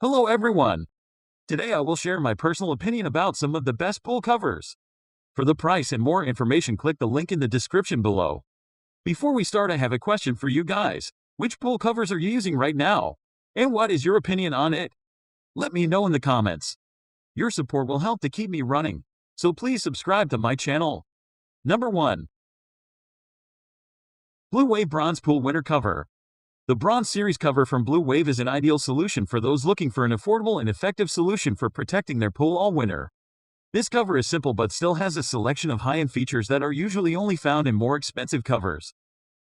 Hello everyone! Today I will share my personal opinion about some of the best pool covers. For the price and more information, click the link in the description below. Before we start, I have a question for you guys. Which pool covers are you using right now? And what is your opinion on it? Let me know in the comments. Your support will help to keep me running, so please subscribe to my channel. Number 1. Blue Wave Bronze Pool Winter Cover. The Bronze Series cover from Blue Wave is an ideal solution for those looking for an affordable and effective solution for protecting their pool all winter. This cover is simple but still has a selection of high-end features that are usually only found in more expensive covers.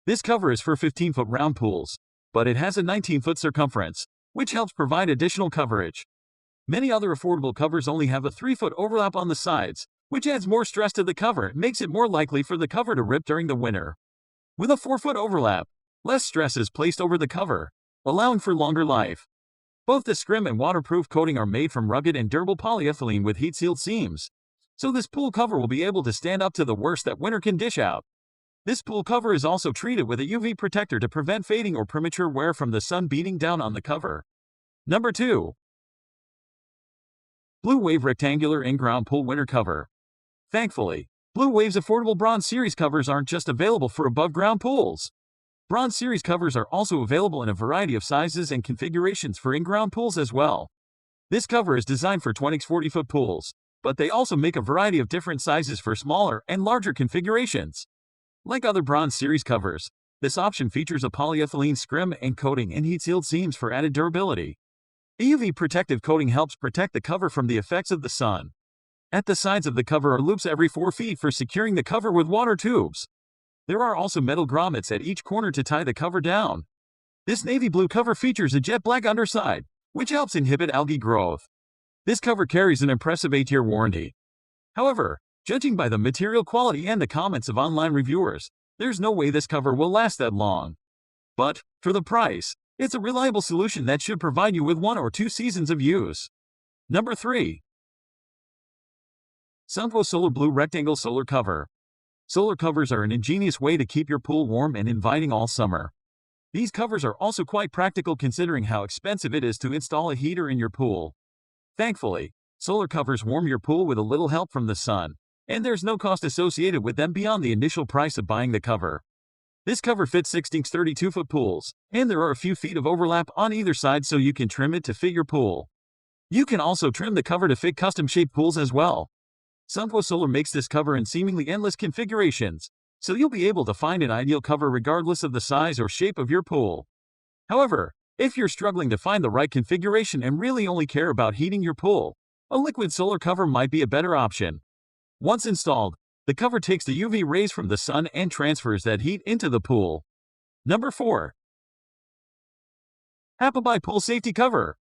This cover is for 15-foot round pools, but it has a 19-foot circumference, which helps provide additional coverage. Many other affordable covers only have a 3-foot overlap on the sides, which adds more stress to the cover and makes it more likely for the cover to rip during the winter. With a 4-foot overlap, less stress is placed over the cover, allowing for longer life. Both the scrim and waterproof coating are made from rugged and durable polyethylene with heat-sealed seams, so this pool cover will be able to stand up to the worst that winter can dish out. This pool cover is also treated with a UV protector to prevent fading or premature wear from the sun beating down on the cover. Number 2. Blue Wave Rectangular InGround Pool Winter Cover. Thankfully, Blue Wave's affordable Bronze Series covers aren't just available for above-ground pools. Bronze Series covers are also available in a variety of sizes and configurations for in-ground pools as well. This cover is designed for 20x 40-foot pools, but they also make a variety of different sizes for smaller and larger configurations. Like other Bronze Series covers, this option features a polyethylene scrim and coating and heat-sealed seams for added durability. A UV protective coating helps protect the cover from the effects of the sun. At the sides of the cover are loops every 4 feet for securing the cover with water tubes. There are also metal grommets at each corner to tie the cover down. This navy blue cover features a jet black underside, which helps inhibit algae growth. This cover carries an impressive 8-year warranty. However, judging by the material quality and the comments of online reviewers, there's no way this cover will last that long. But, for the price, it's a reliable solution that should provide you with 1 or 2 seasons of use. Number 3. Sunquo Solar Blue Rectangle Solar Cover. Solar covers are an ingenious way to keep your pool warm and inviting all summer. These covers are also quite practical considering how expensive it is to install a heater in your pool. Thankfully, solar covers warm your pool with a little help from the sun, and there's no cost associated with them beyond the initial price of buying the cover. This cover fits 16x 32-foot pools, and there are a few feet of overlap on either side so you can trim it to fit your pool. You can also trim the cover to fit custom-shaped pools as well. Sunquo Solar makes this cover in seemingly endless configurations, so you'll be able to find an ideal cover regardless of the size or shape of your pool. However, if you're struggling to find the right configuration and really only care about heating your pool, a liquid solar cover might be a better option. Once installed, the cover takes the UV rays from the sun and transfers that heat into the pool. Number 4. Happybuy Pool Safety Cover.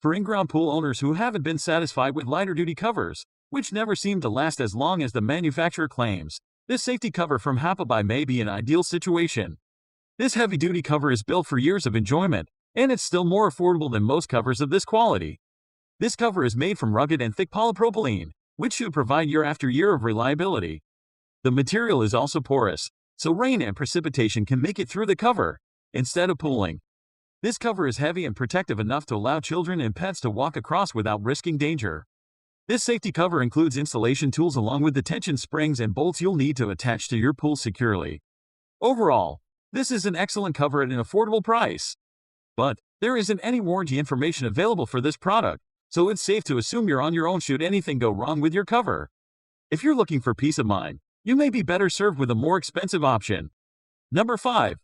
For in-ground pool owners who haven't been satisfied with lighter-duty covers, which never seem to last as long as the manufacturer claims, this safety cover from Happybuy may be an ideal situation. This heavy-duty cover is built for years of enjoyment, and it's still more affordable than most covers of this quality. This cover is made from rugged and thick polypropylene, which should provide year after year of reliability. The material is also porous, so rain and precipitation can make it through the cover, instead of pooling. This cover is heavy and protective enough to allow children and pets to walk across without risking danger. This safety cover includes installation tools along with the tension springs and bolts you'll need to attach to your pool securely. Overall, this is an excellent cover at an affordable price. But, there isn't any warranty information available for this product, so it's safe to assume you're on your own should anything go wrong with your cover. If you're looking for peace of mind, you may be better served with a more expensive option. Number 5.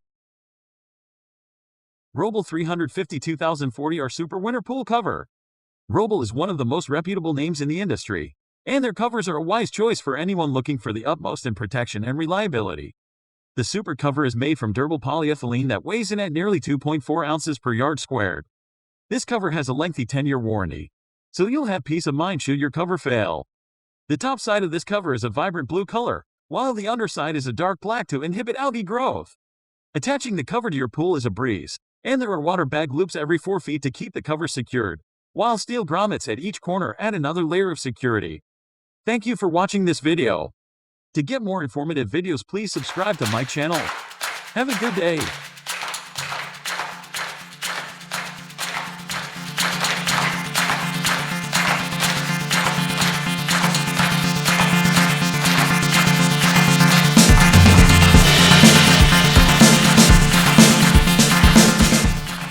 Robelle 352,040R Super Winter Pool Cover. Robelle is one of the most reputable names in the industry, and their covers are a wise choice for anyone looking for the utmost in protection and reliability. The Super cover is made from durable polyethylene that weighs in at nearly 2.4 ounces per yard squared. This cover has a lengthy 10-year warranty, so you'll have peace of mind should your cover fail. The top side of this cover is a vibrant blue color, while the underside is a dark black to inhibit algae growth. Attaching the cover to your pool is a breeze, and there are water bag loops every 4 feet to keep the cover secured, while steel grommets at each corner add another layer of security. Thank you for watching this video. To get more informative videos, please subscribe to my channel. Have a good day.